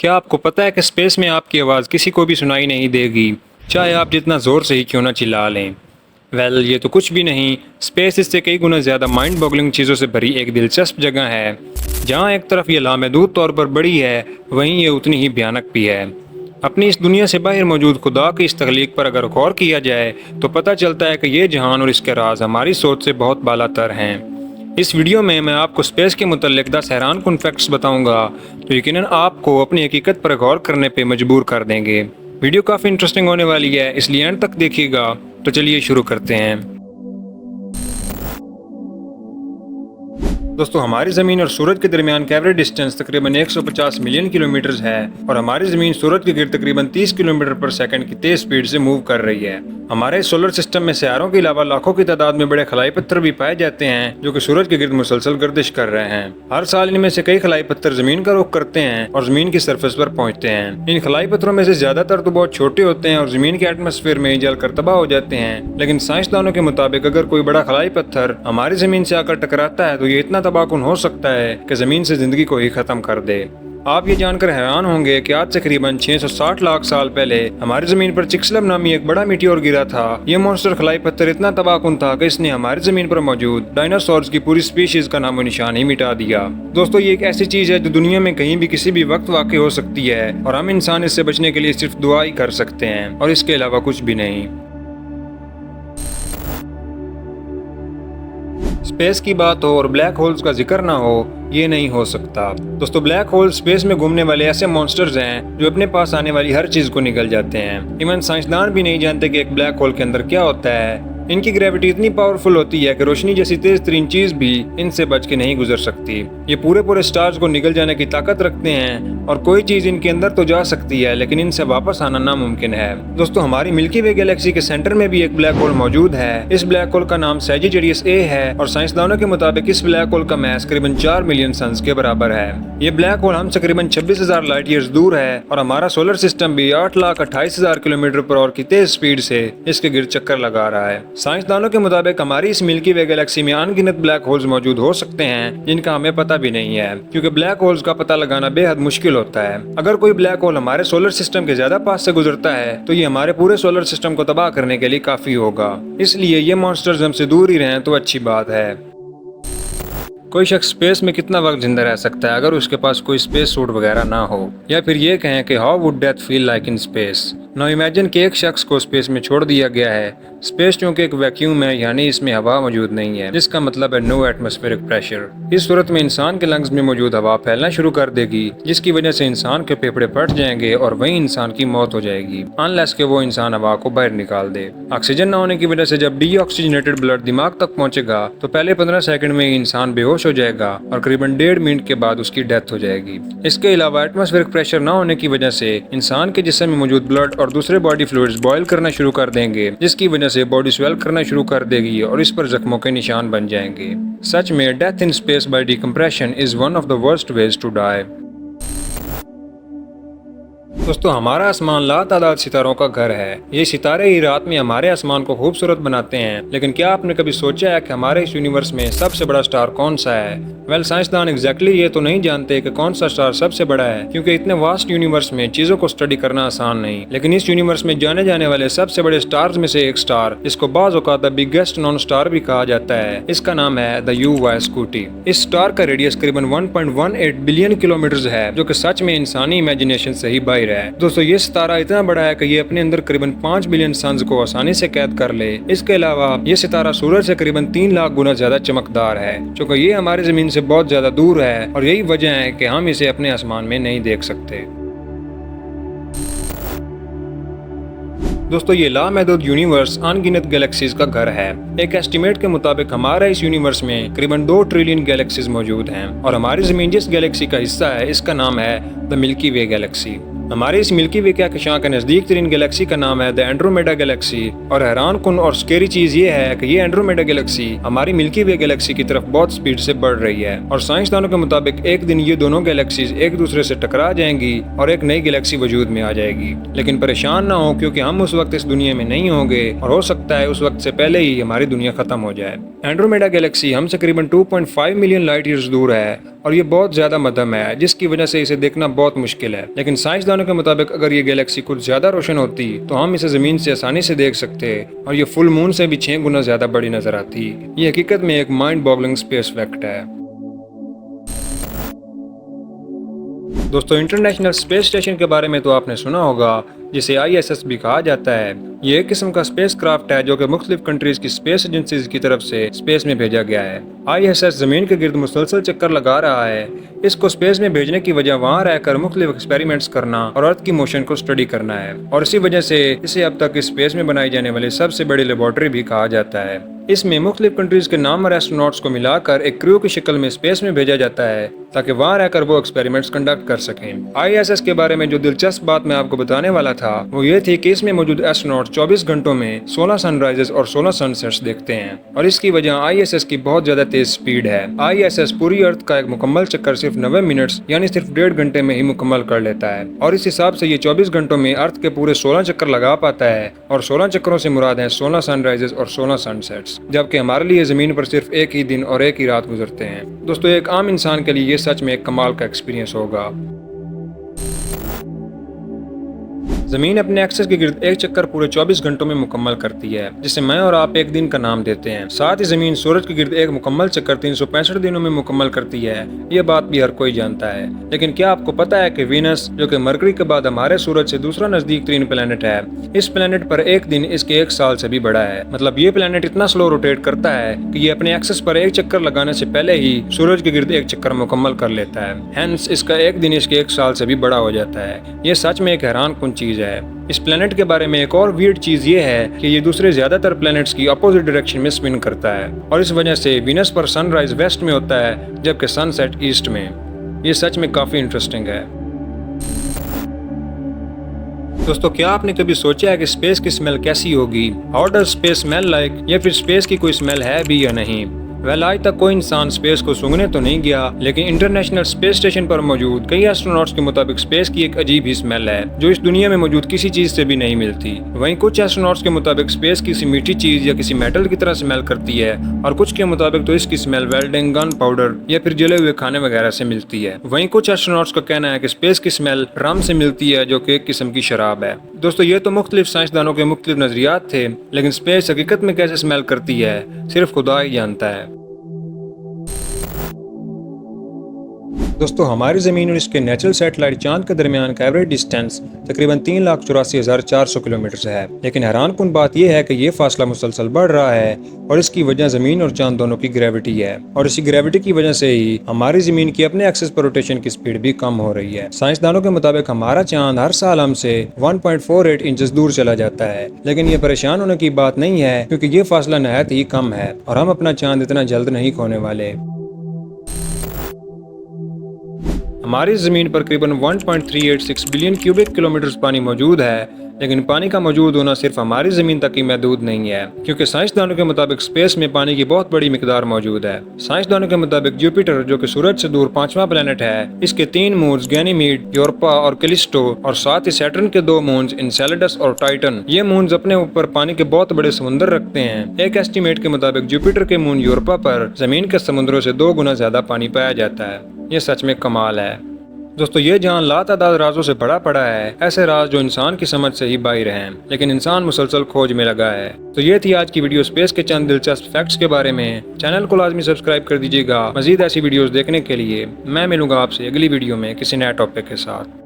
क्या आपको पता है कि स्पेस में आपकी आवाज़ किसी को भी सुनाई नहीं देगी, चाहे आप जितना ज़ोर से ही क्यों ना चिल्ला लें। ये तो कुछ भी नहीं, स्पेस इससे कई गुना ज़्यादा माइंड बॉगलिंग चीज़ों से भरी एक दिलचस्प जगह है। जहाँ एक तरफ ये लामहदूद तौर पर बड़ी है, वहीं ये उतनी ही भयानक भी है। अपनी इस दुनिया से बाहर मौजूद खुदा की इस तख्लीक पर अगर गौर किया जाए तो पता चलता है कि ये जहान और इसके राज हमारी सोच से बहुत बालातर हैं। इस वीडियो में मैं आपको स्पेस के मुतल्लिक 10 हैरानकुन फैक्ट्स बताऊंगा तो यकीनन आपको अपनी हकीकत पर गौर करने पे मजबूर कर देंगे। वीडियो काफ़ी इंटरेस्टिंग होने वाली है, इसलिए एंड तक देखिएगा। तो चलिए शुरू करते हैं। दोस्तों, हमारी ज़मीन और सूरज के दरमियान का एवरेज डिस्टेंस तकरीबन 150 मिलियन किलोमीटर है और हमारी ज़मीन सूरज के गिर्द तकरीबन 30 किलोमीटर पर सेकंड की तेज स्पीड से मूव कर रही है। हमारे सोलर सिस्टम में सितारों के अलावा लाखों की तादाद में बड़े खलाई पत्थर भी पाए जाते हैं जो कि सूरज के गिर्द मुसलसल गर्दिश कर रहे हैं। हर साल इनमें से कई खलाई पत्थर जमीन का रुख करते हैं और जमीन की सरफेस पर पहुंचते हैं। इन खलाई पत्थरों में से ज्यादातर तो बहुत छोटे होते हैं और जमीन के एटमॉस्फेयर में जलकर तबाह हो जाते हैं, लेकिन साइंसदानों के मुताबिक अगर कोई बड़ा खलाई पत्थर हमारी जमीन से आकर टकराता है तो ये इतना तबाहकुन हो सकता है कि जमीन से जिंदगी को ही खत्म कर दे। आप ये जानकर हैरान होंगे कि आज तकरीबन 660 लाख साल पहले हमारी जमीन पर चिक्सलम नामी एक बड़ा मीटियोर गिरा था। ये मॉन्स्टर खलाई पत्थर इतना तबाहकुन था कि इसने हमारी जमीन पर मौजूद डायनासोर्स की पूरी स्पीशीज का नामो निशान ही मिटा दिया। दोस्तों, ये एक ऐसी चीज है जो दुनिया में कहीं भी किसी भी वक्त वाकई हो सकती है और हम इंसान इससे बचने के लिए सिर्फ दुआ ही कर सकते हैं और इसके अलावा कुछ भी नहीं। स्पेस की बात हो और ब्लैक होल्स का जिक्र ना हो, ये नहीं हो सकता। दोस्तों, ब्लैक होल स्पेस में घूमने वाले ऐसे मॉन्स्टर्स हैं जो अपने पास आने वाली हर चीज को निगल जाते हैं। इवन साइंसदान भी नहीं जानते कि एक ब्लैक होल के अंदर क्या होता है। इनकी ग्रेविटी इतनी पावरफुल होती है कि रोशनी जैसी तेज तरीन चीज भी इनसे बच के नहीं गुजर सकती। ये पूरे स्टार्स को निगल जाने की ताकत रखते हैं और कोई चीज इनके अंदर तो जा सकती है लेकिन इनसे वापस आना नामुमकिन है। दोस्तों, हमारी मिल्की वे गैलेक्सी के सेंटर में भी एक ब्लैक होल मौजूद है। इस ब्लैक होल का नाम सैजिटेरियस ए है और साइंसदानों के मुताबिक इस ब्लैक होल का मैस करीबन 4 मिलियन सन्स के बराबर है। ये ब्लैक होल हम तकरीबन 26,000 लाइट ईयर्स दूर है और हमारा सोलर सिस्टम भी 8,28,000 किलोमीटर पर आवर की तेज स्पीड से इसके गिर्द चक्कर लगा रहा है। साइंसदानों के मुताबिक हमारी इस मिल्की वे गैलेक्सी में अनगिनत ब्लैक होल्स मौजूद हो सकते हैं जिनका हमें पता भी नहीं है, क्योंकि ब्लैक होल्स का पता लगाना बेहद मुश्किल होता है। अगर कोई ब्लैक होल हमारे सोलर सिस्टम के ज्यादा पास से गुजरता है तो ये हमारे पूरे सोलर सिस्टम को तबाह करने के लिए काफी होगा। इसलिए ये मॉन्स्टर्स हमसे दूर ही रहें तो अच्छी बात है। कोई शख्स स्पेस में कितना वक्त जिंदा रह सकता है अगर उसके पास कोई स्पेस सूट वगैरह ना हो, या फिर ये कहें कि how would death feel like in space. Now imagine कि एक शख्स को स्पेस में छोड़ दिया गया है। स्पेस चूंकि एक वैक्यूम है, यानी इसमें हवा मौजूद नहीं है, जिसका मतलब है नो एटमॉस्फेरिक प्रेशर। इस सूरत में इंसान के लंग्स में मौजूद हवा फैलना शुरू कर देगी, जिसकी वजह से इंसान के फेफड़े फट जाएंगे और वहीं इंसान की मौत हो जाएगी, अनलेस के वो इंसान हवा को बाहर निकाल दे। ऑक्सीजन न होने की वजह से जब डीऑक्सीजनेटेड ब्लड दिमाग तक पहुंचेगा तो पहले 15 सेकंड में इंसान बेहोश हो जाएगा और करीबन 1.5 मिनट के बाद उसकी डेथ हो जाएगी। इसके अलावा एटमॉस्फेरिक प्रेशर न होने की वजह से इंसान के जिस्म में मौजूद ब्लड और दूसरे बॉडी फ्लूइड्स बॉयल करना शुरू कर देंगे, जिसकी वजह से बॉडी स्वेल करना शुरू कर देगी और इस पर जख्मों के निशान बन जाएंगे। सच में death in space by decompression is one of the worst ways to die. दोस्तों, हमारा आसमान लातादाद सितारों का घर है। ये सितारे ही रात में हमारे आसमान को खूबसूरत बनाते हैं, लेकिन क्या आपने कभी सोचा है कि हमारे इस यूनिवर्स में सबसे बड़ा स्टार कौन सा है? साइंसदान एग्जैक्टली ये तो नहीं जानते कि कौन सा स्टार सबसे बड़ा है, क्योंकि इतने वास्ट यूनिवर्स में चीजों को स्टडी करना आसान नहीं। लेकिन इस यूनिवर्स में जाने जाने वाले सबसे बड़े स्टार्स में से एक स्टार, जिसको बाज़ औक़ात द बिगेस्ट नॉन स्टार भी कहा जाता है, इसका नाम है द UY स्कूटी। इस स्टार का रेडियस करीबन 1.18 बिलियन किलोमीटर है, जो कि सच में इंसानी इमेजिनेशन से ही बाहर है। दोस्तों, ये सितारा इतना बड़ा है कि ये अपने अंदर करीबन 5 बिलियन सन्स को आसानी से कैद कर ले। इसके अलावा ये सितारा सूरज से करीबन 3 लाख गुना ज्यादा चमकदार है, क्योंकि ये हमारी जमीन से बहुत ज्यादा दूर है और यही वजह है कि हम इसे अपने आसमान में नहीं देख सकते। दोस्तों, ये लामहदूद यूनिवर्स अनगिनत गैलेक्सीज का घर है। एक एस्टिमेट के मुताबिक हमारा इस यूनिवर्स में करीबन 2 ट्रिलियन गैलेक्सीज मौजूद हैं और हमारी जमीन जिस गैलेक्सी का हिस्सा है इसका नाम है द मिल्की वे गैलेक्सी। हमारे इस मिल्की वे के कशां के नजदीक तरीन गैलेक्सी का नाम है द एंड्रोमेडा गैलेक्सी और हैरान कुन और स्केरी चीज ये है कि ये एंड्रोमेडा गैलेक्सी हमारी मिल्की वे गैलेक्सी की तरफ बहुत स्पीड से बढ़ रही है और साइंसदानों के मुताबिक एक दिन ये दोनों गैलेक्सीज एक दूसरे से टकरा जाएंगी और एक नई गैलेक्सी वजूद में आ जाएगी। लेकिन परेशान ना हो, क्योंकि हम उस वक्त इस दुनिया में नहीं होंगे और हो सकता है उस वक्त से पहले ही हमारी दुनिया खत्म हो जाए। एंड्रोमेडा गैलेक्सी हमसे करीबन 2.5 मिलियन लाइट ईयर्स दूर है और ये बहुत ज्यादा मध्यम है, जिसकी वजह से इसे देखना बहुत मुश्किल है। लेकिन साइंसदानों के मुताबिक अगर ये गैलेक्सी कुछ ज्यादा रोशन होती तो हम इसे जमीन से आसानी से देख सकते और ये फुल मून से भी 6 गुना ज्यादा बड़ी नजर आती। ये हकीकत में एक माइंड बॉगलिंग स्पेस फैक्ट है। दोस्तों, इंटरनेशनल स्पेस स्टेशन के बारे में तो आपने सुना होगा, जिसे ISS भी कहा जाता है। ये एक किस्म का स्पेस क्राफ्ट है जो कि मुख्तलिफ कंट्रीज की स्पेस एजेंसीज की तरफ से स्पेस में भेजा गया है। ISS जमीन के गिर्द मुसलसल चक्कर लगा रहा है। इसको स्पेस में भेजने की वजह वहाँ रहकर मुख्तलिफ एक्सपेरिमेंट्स करना और अर्थ की मोशन को स्टडी करना है, और इसी वजह से इसे अब तक स्पेस में बनाई जाने वाली सबसे बड़ी लेबोरेटरी भी कहा जाता है। इसमें मुख्तलिफ कंट्रीज के नामवर एस्ट्रोनॉट्स को मिलाकर एक क्रू की शक्ल में स्पेस में भेजा जाता है ताकि वहाँ रहकर वो एक्सपेरिमेंट्स कंडक्ट कर सकें। ISS के बारे में जो दिलचस्प बात मैं आपको बताने वाला था वो ये थी कि इसमें मौजूद एस्ट्रोनॉट 24 घंटों में 16 सनराइजेस और 16 सनसेट्स देखते हैं, और इसकी वजह ISS की बहुत ज्यादा तेज स्पीड है। ISS पूरी अर्थ का एक मुकम्मल चक्कर सिर्फ 90 मिनट्स यानी सिर्फ 1.5 घंटे में ही मुकम्मल कर लेता है, और इस हिसाब से ये 24 घंटों में अर्थ के पूरे 16 चक्कर लगा पाता है, और 16 चक्करों से मुराद है 16 सनराइजेस और 16 सनसेट्स, जबकि हमारे लिए जमीन पर सिर्फ एक ही दिन और एक ही रात गुजरते हैं। दोस्तों, एक आम इंसान के लिए ये सच में एक कमाल का एक्सपीरियंस होगा। जमीन अपने एक्सिस के गिर्द एक चक्कर पूरे 24 घंटों में मुकम्मल करती है, जिसे मैं और आप एक दिन का नाम देते हैं। साथ ही जमीन सूरज के गिर्द एक मुकम्मल चक्कर 365 दिनों में मुकम्मल करती है। ये बात भी हर कोई जानता है, लेकिन क्या आपको पता है कि वीनस, जो कि मरकरी के बाद हमारे सूरज से दूसरा नजदीक तरीन प्लेनेट है, इस प्लेनेट पर एक दिन इसके 1 साल से भी बड़ा है। मतलब ये प्लेनेट इतना स्लो रोटेट करता है कि ये अपने एक्सिस पर एक चक्कर लगाने से पहले ही सूरज के गिर्द एक चक्कर मुकम्मल कर लेता है। हेंस इसका एक दिन इसके 1 साल से भी बड़ा हो जाता है। ये सच में एक हैरान कुन चीज है। इस प्लेनेट के बारे में एक और वियर्ड चीज ये है कि ये दूसरे ज्यादातर प्लैनेट्स की अपोजिट डायरेक्शन में स्पिन करता है, और इस वजह से वीनस पर सनराइज वेस्ट में होता है जबकि सनसेट ईस्ट में। ये सच में काफी इंटरेस्टिंग है। दोस्तों, क्या आपने कभी सोचा है कि स्पेस की स्मेल कैसी होगी? How does space smell like? या फिर स्पेस की कोई स्मेल है भी या नहीं? वेल, आज तक कोई इंसान स्पेस को सूंघने तो नहीं गया, लेकिन इंटरनेशनल स्पेस स्टेशन पर मौजूद कई एस्ट्रोनॉट्स के मुताबिक स्पेस की एक अजीब ही स्मेल है जो इस दुनिया में मौजूद किसी चीज से भी नहीं मिलती। वहीं कुछ एस्ट्रोनॉट्स के मुताबिक स्पेस किसी मीठी चीज या किसी मेटल की तरह स्मेल करती है, और कुछ के मुताबिक तो इसकी स्मेल वेल्डिंग, गन पाउडर या फिर जले हुए खाने वगैरह से मिलती है। वहीं कुछ एस्ट्रोनॉट्स का कहना है कि स्पेस की स्मेल रम से मिलती है, जो कि एक किस्म की शराब है। दोस्तों, ये तो मुख्तलिफ साइंसदानों के मुख्तलिफ नजरियात थे, लेकिन स्पेस हकीकत में कैसे स्मेल करती है सिर्फ खुदा ही जानता है। दोस्तों, हमारी ज़मीन और इसके नेचुरल सैटेलाइट चांद के दरमियान का एवरेज डिस्टेंस तकरीबन 3,84,400 किलोमीटर है, लेकिन हैरानकुन बात यह है कि ये फासला मुसलसल बढ़ रहा है, और इसकी वजह ज़मीन और चांद दोनों की ग्रेविटी है, और इसी ग्रेविटी की वजह से ही हमारी ज़मीन की अपने एक्सिस पर रोटेशन की स्पीड भी कम हो रही है। साइंसदानों के मुताबिक हमारा चांद हर साल हमसे 1.48 इंचेस दूर चला जाता है, लेकिन ये परेशान होने की बात नहीं है, क्योंकि ये फासला नहायत ही कम है और हम अपना चांद इतना जल्द नहीं खोने वाले। हमारी ज़मीन पर करीबन 1.386 बिलियन क्यूबिक किलोमीटर पानी मौजूद है, लेकिन पानी का मौजूद होना सिर्फ हमारी ज़मीन तक ही महदूद नहीं है, क्योंकि साइंसदानों के मुताबिक स्पेस में पानी की बहुत बड़ी मिकदार मौजूद है। साइंसदानों के मुताबिक जुपिटर, जो कि सूरज से दूर 5वां प्लेनेट है, इसके 3 मून्स गैनीमीड, यूरोपा और कैलिस्टो, और साथ ही सैटर्न के 2 मून्स इनसेलेडस और टाइटन, ये मून्स अपने ऊपर पानी के बहुत बड़े समुद्र रखते हैं। एक एस्टीमेट के मुताबिक जुपिटर के मून यूरोपा पर जमीन के समुद्रों से 2 गुना ज्यादा पानी पाया जाता है। ये सच में कमाल है। दोस्तों, ये जहां लातादाद राजों से भरा पड़ा है, ऐसे राज जो इंसान की समझ से ही बाहर हैं, लेकिन इंसान मुसलसल खोज में लगा है। तो ये थी आज की वीडियो स्पेस के चंद दिलचस्प फैक्ट्स के बारे में। चैनल को लाजमी सब्सक्राइब कर दीजिएगा मजीद ऐसी वीडियोस देखने के लिए। मैं मिलूंगा आपसे अगली वीडियो में किसी नए टॉपिक के साथ।